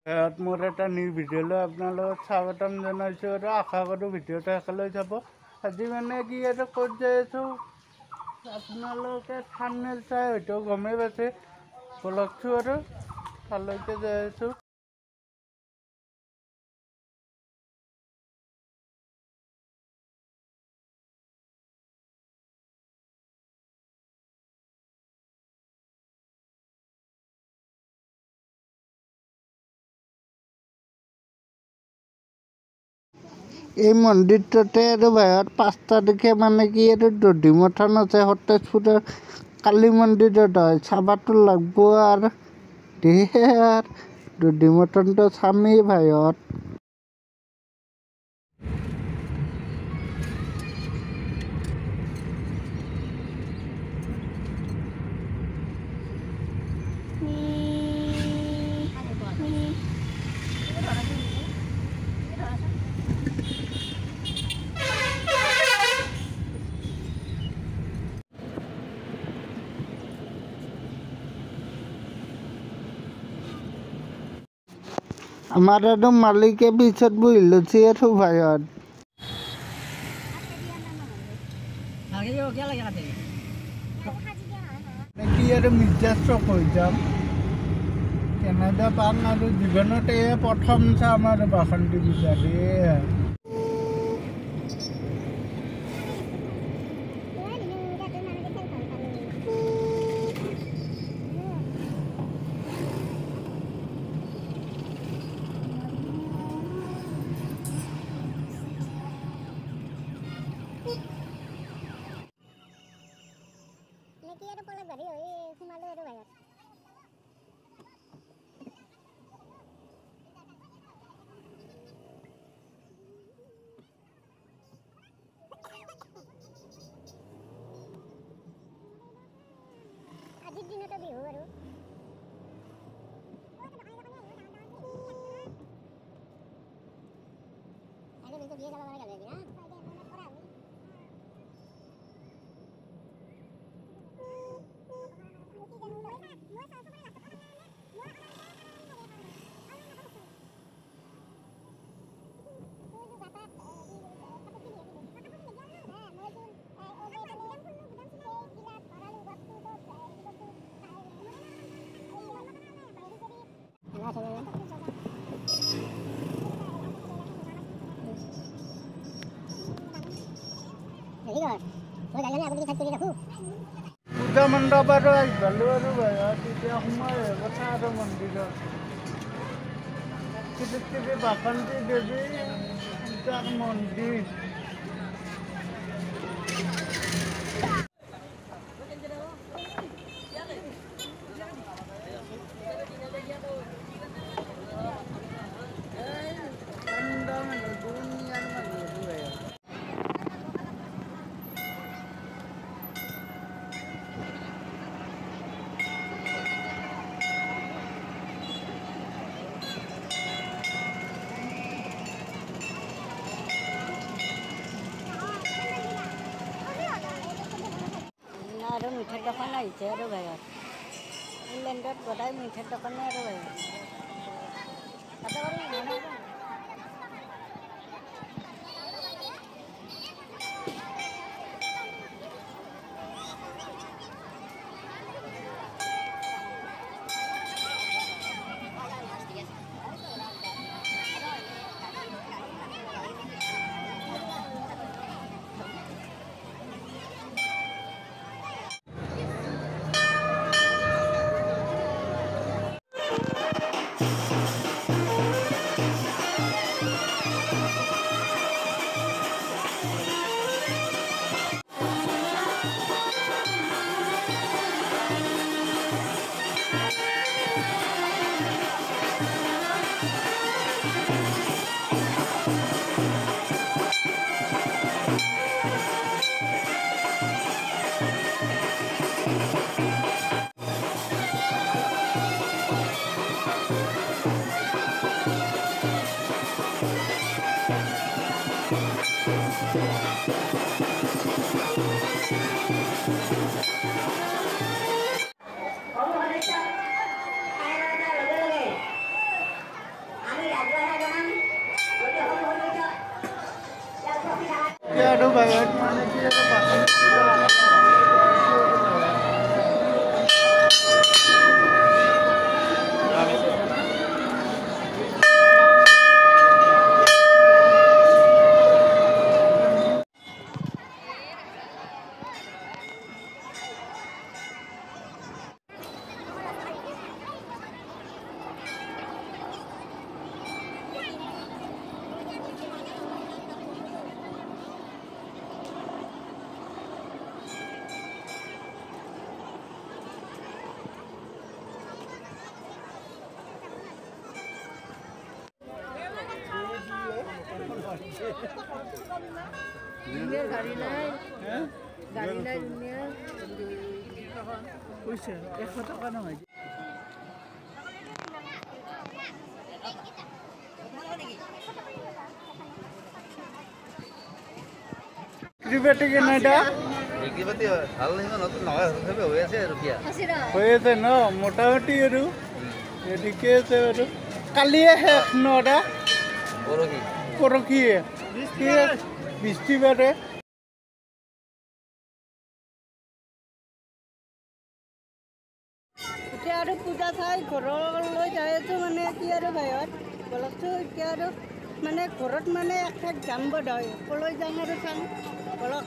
মোৰ এটা নিউ ভিডিঅ'লৈ আপোনালোকক স্বাগতম জনাইছোঁ আৰু আশা কৰোঁ ভিডিঅ'টো শেষলৈ চাব। আজি মানে কি আৰু ক'ত যাই আছোঁ আপোনালোকে থাম্বনেইল চাই হয়তো গমেই পাইছে। বলকচোন আৰু তালৈকে যাই আছোঁ। এই মন্দিৰটোতে আৰু বাহিৰত 5 তাৰিখে মানে কি আৰু দধি মথন আছে সতেজপুৰৰ কালী মন্দিৰত হয়। চাবাতো লাগব আৰু দেহে আৰু দধি মথনটো চামেই বাহিৰত। আমাৰ আৰু মালিকে পিছত বহি লৈছে আৰু বাহিৰত। কি আৰু মিৰ্জা চক হৈ যাম। কেনেকৈ পাম আৰু জীৱনতে প্ৰথম চাম আৰু বাসন্তী পূজাত। আজিৰ দিনতে বিহু আৰু পূজা মণ্ডপ আৰু আহিলোঁ আৰু বাহিৰত এতিয়া সময় হৈ কথা আৰু মন্দিৰত বাসন্তী দেৱী পূজাৰ মন্দিৰ। আৰু মিঠাৰ দোকান আহিছে আৰু বাহিৰত ইংলেণ্ডত গদাই মিঠাৰ দোকানে আৰু বাহিৰত আৰু বাহিৰত মানে কি আৰু গাড়ী নাই কৈছে 100 টকা নহয় বিক্ৰী কেনেটা বিক্ৰী ভাল নহয় নতুন নহয় হৈ আছে ন মোটামুটি আৰু ঠিকে আছে বাৰু কালিয়ে শেষ নটা পৰহিয়ে বৃষ্টিবাৰে এতিয়া আৰু পূজা চাই ঘৰলৈ যাই আছোঁ মানে কি আৰু বাহিৰত বলকচোন এতিয়া আৰু মানে ঘৰত মানে এক যাম বোধ হয় ক'লৈ যাম আৰু চাম বলক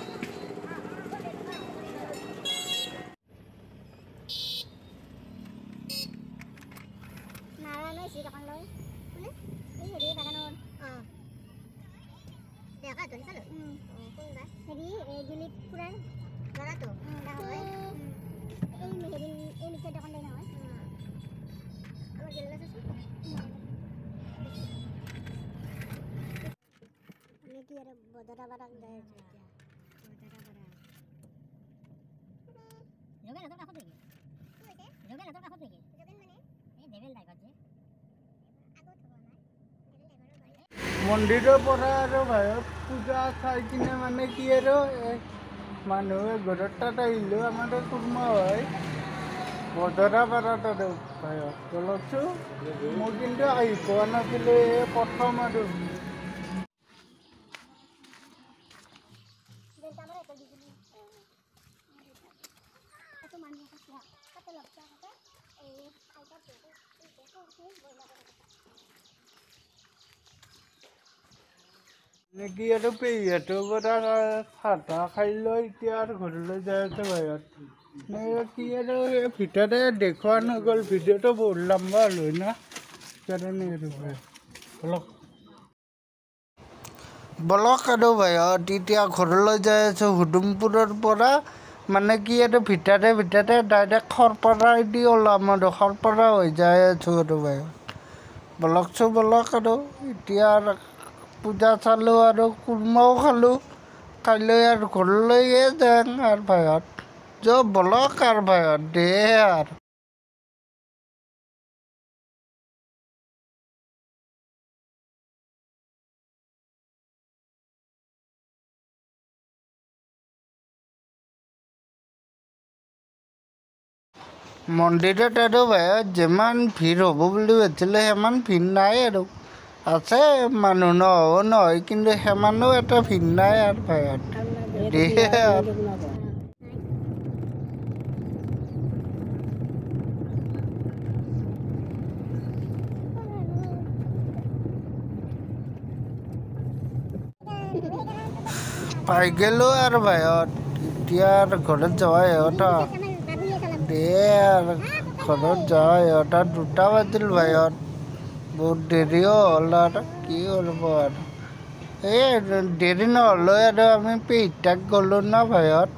মন্দিৰৰ পৰা আৰু বাহিৰত পূজা চাই কিনে মানে কি আৰু মানুহে ঘৰত তাত আহিলেও আমাৰ কুৰ্মা হয় বজৰা পাৰাত আৰু বাহিৰত বলকচোন মই কিন্তু আহি পোৱা নাছিলোঁ এই প্ৰথম আৰু নেকি আৰু পেহীহঁতৰ পৰা চাহ খাই লৈ এতিয়া আৰু ঘৰলৈ যাই আছে বাহিৰত কি আৰু এই ভিতৰতে দেখুওৱা নগ'ল ভিডিঅ'টো বহুত লম্বা হ'ল হয় না সেইকাৰণে আৰু বলক আৰু বাহিৰত এতিয়া ঘৰলৈ যাই আছোঁ হুদুমপুৰৰ পৰা মানে কি আৰু ভিতৰে ডাইৰেক্ট খৰপাৰা দি ওলাম আৰু খৰপাৰা হৈ যাই আছোঁ আৰু বাহিৰত বলক আৰু এতিয়া পূজা চালোঁ আৰু কুৰ্মাও খালোঁ কাইলৈ আৰু ঘৰলৈয়ে যাম আৰু বাহিৰত বলক আৰু বাহিৰত দে আৰু মন্দিৰত আৰু বাহিৰত যিমান ভিৰ হ'ব বুলি ভাবিছিলে সিমান ভিৰ নাই আৰু আছে মানুহ নহ'ব নহয় কিন্তু সিমানো এটা ভিৰ নাই আৰু বাহিৰত দিয়ে আৰু পাই গ'লোঁ আৰু বাহিৰত এতিয়া আৰু ঘৰত যোৱা সিহঁত দে আৰু ঘৰত যোৱা সিহঁত 2টা বাজিল বাহিৰত বহুত দেৰিও হ'ল আৰু কি কৰিব আৰু এই দেৰি নহ'লেও আৰু আমি পেহীতাক গ'লোঁ না বাহিৰত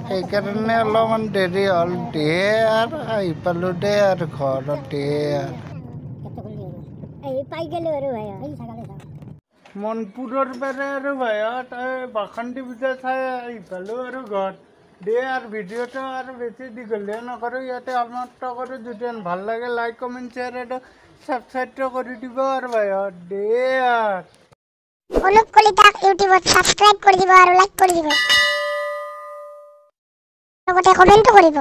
সেইকাৰণে অলপমান দেৰি হ'ল দে আৰু আহি পালোঁ দে আৰু ঘৰত দে আৰু মনপুৰৰ পৰা আৰু বাহিৰত বাসন্তী পূজা চাই আহি পালোঁ আৰু ঘৰত দে আৰু ভিডিঅ'টো আৰু বেছি দীঘলীয়া নকৰোঁ ইয়াতে সমাপ্ত কৰোঁ যদি ভাল লাগে লাইক কমেণ্ট শ্বেয়াৰ আৰু ছাবস্ক্ৰাইবটো কৰি দিব আৰু বাহিৰত দে আৰু অনুপ কলিতাক ইউটিউবত ছাবস্ক্ৰাইব কৰি দিব আৰু লাইক কৰি দিব লগতে কমেণ্টো কৰিব।